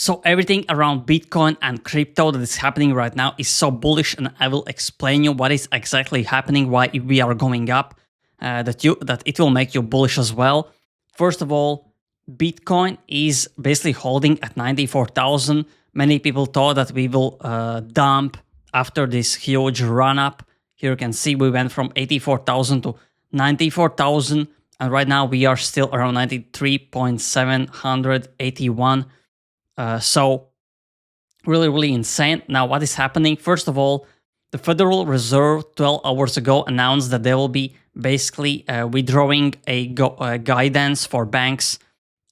So everything around Bitcoin and crypto that is happening right now is so bullish, and I will explain you what is exactly happening, why we are going up, that it will make you bullish as well. First of all, Bitcoin is basically holding at 94,000. Many people thought that we will dump after this huge run up. Here you can see we went from 84,000 to 94,000, and right now we are still around 93.781. So really insane. Now, what is happening? First of all, the Federal Reserve 12 hours ago announced that they will be basically withdrawing a guidance for banks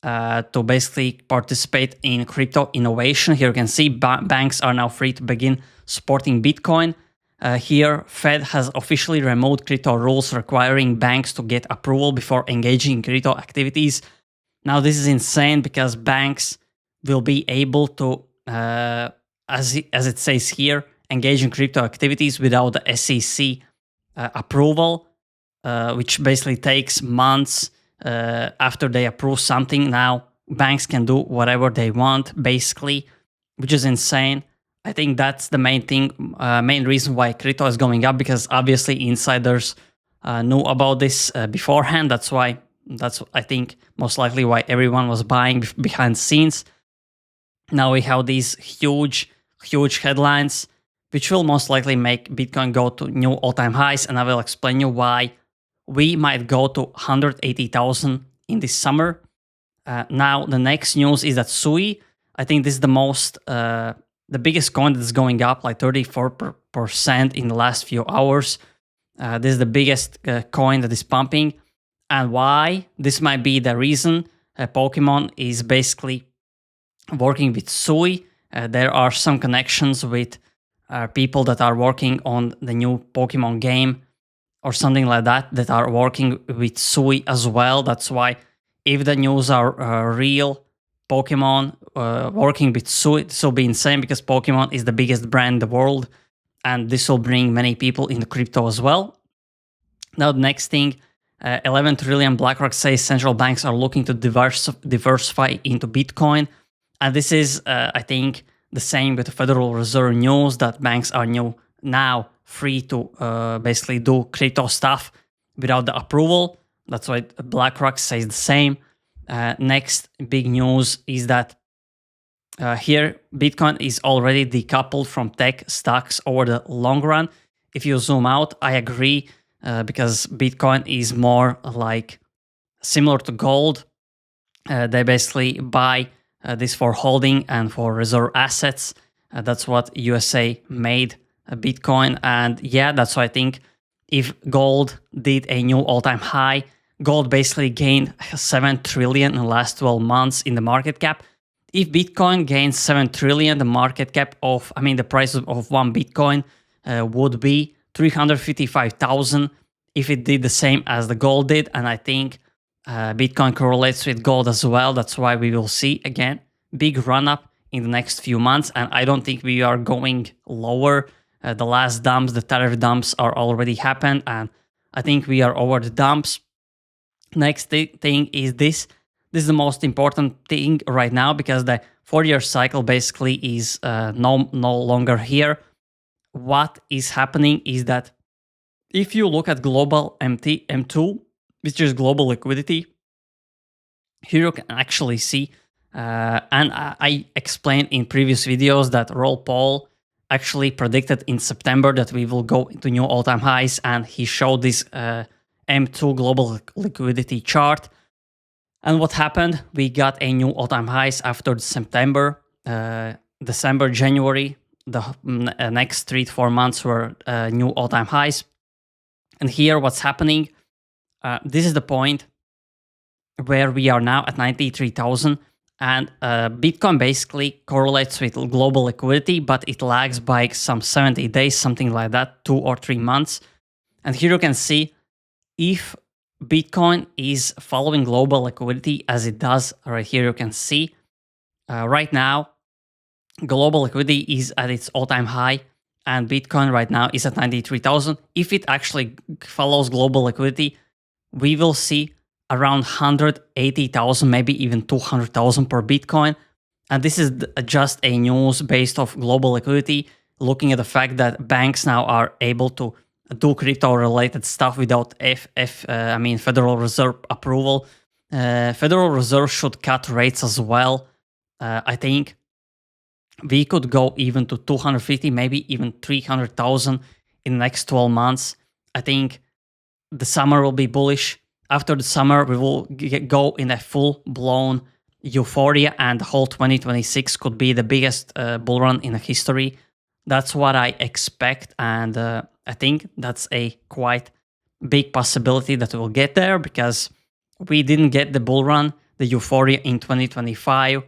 to basically participate in crypto innovation. Here you can see banks are now free to begin supporting Bitcoin. Here, Fed has officially removed crypto rules requiring banks to get approval before engaging in crypto activities. Now, this is insane because banks will be able to, as it says here, engage in crypto activities without the SEC approval, which basically takes months after they approve something. Now, banks can do whatever they want, basically, which is insane. I think that's the main reason why crypto is going up, because obviously insiders knew about this beforehand. That's I think most likely why everyone was buying behind the scenes. Now we have these huge headlines, which will most likely make Bitcoin go to new all-time highs, and I will explain you why we might go to 180,000 in this summer. Now the next news is that Sui, I think this is the biggest coin that is going up like 34% in the last few hours. This is the biggest coin that is pumping, and why? This might be the reason Pokemon is basically working with Sui. There are some connections with people that are working on the new Pokemon game or something like that are working with Sui as well. That's why if the news are real, Pokemon working with Sui, this will be insane because Pokemon is the biggest brand in the world, and this will bring many people into crypto as well. Now the next thing, 11 trillion BlackRock says central banks are looking to diversify into Bitcoin. And this is, I think, the same with the Federal Reserve news that banks are now free to basically do crypto stuff without the approval. That's why BlackRock says the same. Next big news is that here Bitcoin is already decoupled from tech stocks over the long run. If you zoom out, I agree because Bitcoin is more like similar to gold. They basically buy this for holding and for reserve assets. That's what USA made Bitcoin. And yeah, that's why I think if gold did a new all-time high, gold basically gained 7 trillion in the last 12 months in the market cap. If Bitcoin gains 7 trillion, the market cap of, the price of one Bitcoin would be 355,000 if it did the same as the gold did. And I think Bitcoin correlates with gold as well. That's why we will see, again, big run-up in the next few months. And I don't think we are going lower. The last dumps, the tariff dumps are already happened. And I think we are over the dumps. Next thing is this. This is the most important thing right now because the 4-year cycle basically is no longer here. What is happening is that if you look at global M2, which is global liquidity, here you can actually see, and I explained in previous videos that Roll Paul actually predicted in September that we will go into new all-time highs, and he showed this M2 global liquidity chart. And what happened? We got a new all-time highs after September, December, January. The next 3 to 4 months were new all-time highs. And here what's happening, this is the point where we are now at 93,000. And Bitcoin basically correlates with global liquidity, but it lags by some 70 days, something like that, 2 or 3 months. And here you can see if Bitcoin is following global liquidity as it does right here, you can see right now, global liquidity is at its all-time high and Bitcoin right now is at 93,000. If it actually follows global liquidity, we will see around 180,000, maybe even 200,000 per Bitcoin. And this is just a news based off global liquidity, looking at the fact that banks now are able to do crypto-related stuff without Federal Reserve approval. Federal Reserve should cut rates as well. I think we could go even to 250, maybe even 300,000 in the next 12 months. I think the summer will be bullish. After the summer, we will go in a full-blown euphoria, and the whole 2026 could be the biggest bull run in history. That's what I expect, and I think that's a quite big possibility that we'll get there, because we didn't get the bull run, the euphoria in 2025.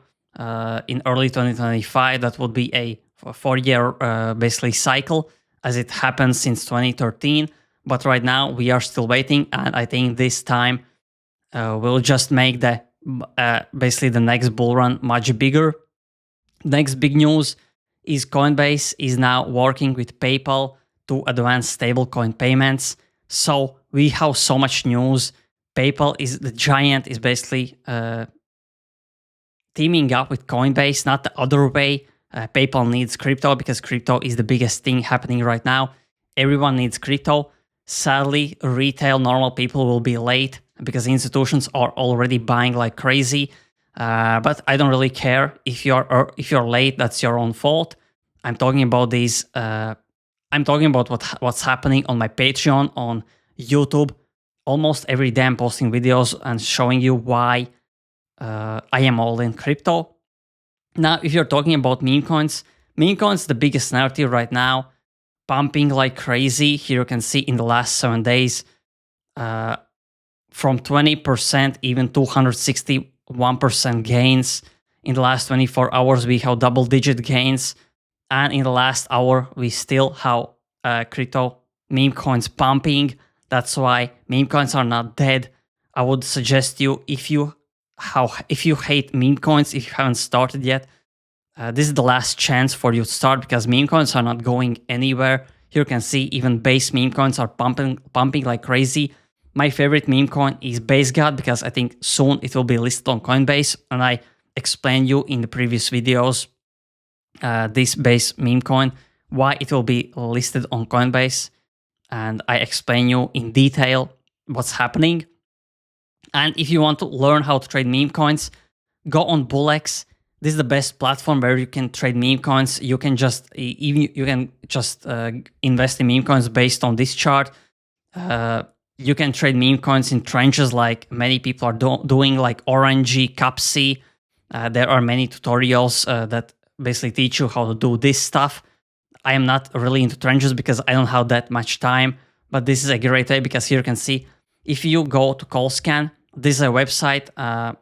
In early 2025, that would be a 4-year basically cycle, as it happened since 2013. But right now we are still waiting, and I think this time we'll just make the basically the next bull run much bigger. Next big news is Coinbase is now working with PayPal to advance stablecoin payments. So we have so much news. PayPal is the giant is basically teaming up with Coinbase, not the other way. PayPal needs crypto because crypto is the biggest thing happening right now. Everyone needs crypto. Sadly, retail normal people will be late because institutions are already buying like crazy. But I don't really care if you're late. That's your own fault. I'm talking about these. I'm talking about what's happening on my Patreon, on YouTube. Almost every day I'm posting videos and showing you why I am all in crypto. Now, if you're talking about meme coins, the biggest narrative right now, pumping like crazy. Here you can see in the last 7 days, from 20%, even 261% gains. In the last 24 hours, we have double-digit gains. And in the last hour, we still have crypto meme coins pumping. That's why meme coins are not dead. I would suggest you, if you hate meme coins, if you haven't started yet, this is the last chance for you to start, because meme coins are not going anywhere. Here you can see even base meme coins are pumping like crazy. My favorite meme coin is BaseGod, because I think soon it will be listed on Coinbase, and I explained you in the previous videos this base meme coin, why it will be listed on Coinbase, and I explain you in detail what's happening. And if you want to learn how to trade meme coins, go on BullX. This is the best platform where you can trade meme coins. You can just invest in meme coins based on this chart. You can trade meme coins in tranches, like many people are doing, like Orangey, Cupsy. There are many tutorials that basically teach you how to do this stuff. I am not really into tranches because I don't have that much time, but this is a great way, because here you can see, if you go to CallScan, this is a website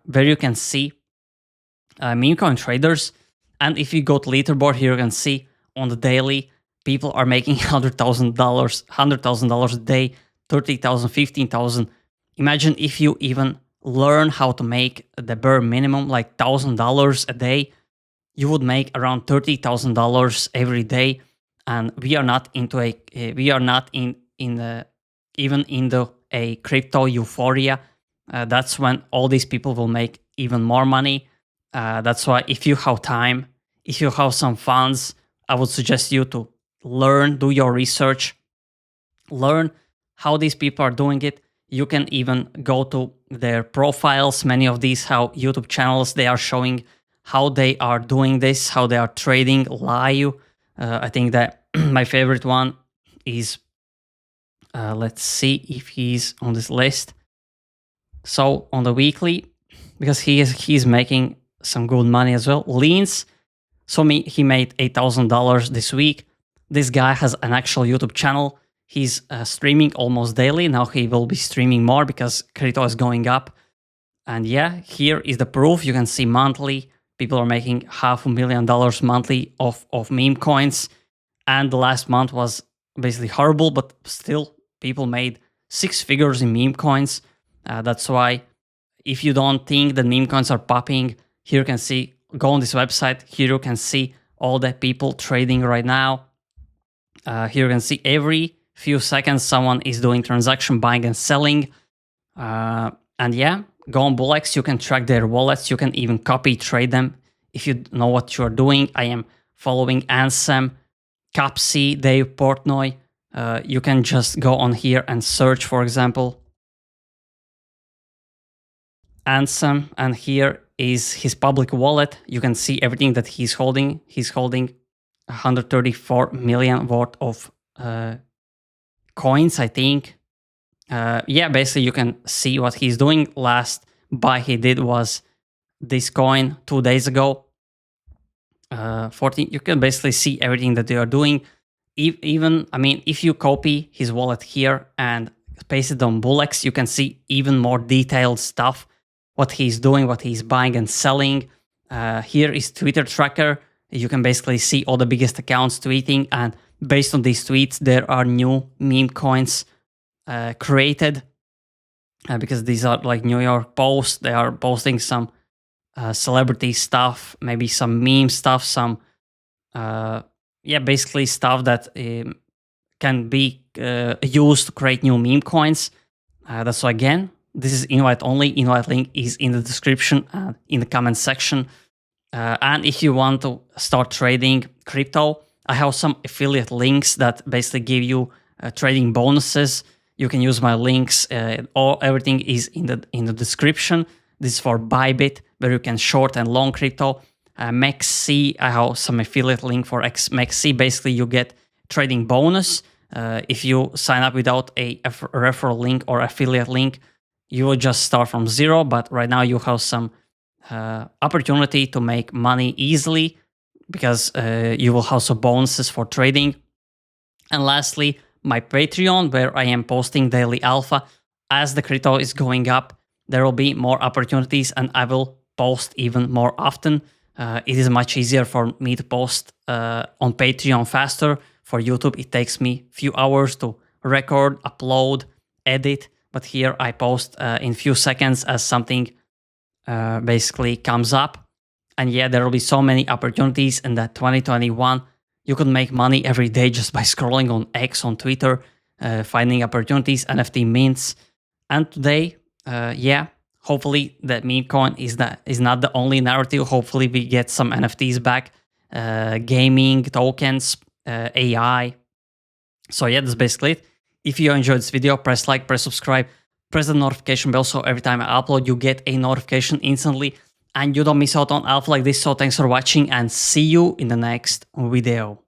where you can see meme coin traders. And if you go to leaderboard, here you can see on the daily, people are making $100,000 a day, 30,000, 15,000. Imagine if you even learn how to make the bare minimum, like $1,000 a day, you would make around $30,000 every day. And we are not into even into a crypto euphoria. That's when all these people will make even more money. That's why, if you have time, if you have some funds, I would suggest you to learn, do your research, learn how these people are doing it. You can even go to their profiles. Many of these have YouTube channels. They are showing how they are doing this, how they are trading live. I think that my favorite one is, let's see if he's on this list. So on the weekly, because he's making some good money as well. Leans, so he made $8,000 this week. This guy has an actual YouTube channel. He's streaming almost daily. Now he will be streaming more because crypto is going up. And yeah, here is the proof. You can see monthly, people are making $500,000 monthly of meme coins. And the last month was basically horrible, but still people made 6 figures in meme coins. That's why, if you don't think that meme coins are popping, here you can see, go on this website. Here you can see all the people trading right now. Here you can see every few seconds someone is doing transaction, buying and selling. And yeah, go on BullX. You can track their wallets. You can even copy trade them if you know what you're doing, I am following Ansem, Capsi, Dave Portnoy. You can just go on here and search, for example, Ansem, and here is his public wallet. You can see everything that he's holding. He's holding 134 million worth of coins, I think. Yeah, basically you can see what he's doing. Last buy he did was this coin 2 days ago. 14. You can basically see everything that they are doing. Even, I mean, if you copy his wallet here and paste it on Bullex, you can see even more detailed stuff, what he's doing, what he's buying and selling. Here is Twitter tracker. You can basically see all the biggest accounts tweeting, and based on these tweets, there are new meme coins created because these are like New York Post. They are posting some celebrity stuff, maybe some meme stuff, some yeah, basically stuff that can be used to create new meme coins. That's why, again, this is invite only. Invite link is in the description and in the comment section. And if you want to start trading crypto, I have some affiliate links that basically give you trading bonuses. You can use my links. Everything is in the description. This is for Bybit, where you can short and long crypto. MEXC, I have some affiliate link for MEXC. Basically, you get trading bonus. If you sign up without a referral link or affiliate link, you will just start from zero. But right now you have some opportunity to make money easily because you will have some bonuses for trading. And lastly, my Patreon, where I am posting daily alpha. As the crypto is going up, there will be more opportunities and I will post even more often. It is much easier for me to post on Patreon faster. For YouTube, it takes me a few hours to record, upload, edit. But here I post in few seconds as something basically comes up. And yeah, there will be so many opportunities in that 2021. You could make money every day just by scrolling on X, on Twitter, finding opportunities, NFT mints. And today, yeah, hopefully that meme coin is not the only narrative. Hopefully we get some NFTs back, gaming, tokens, AI. So yeah, that's basically it. If you enjoyed this video, press like, press subscribe, press the notification bell so every time I upload, you get a notification instantly and you don't miss out on alpha like this. So thanks for watching and see you in the next video.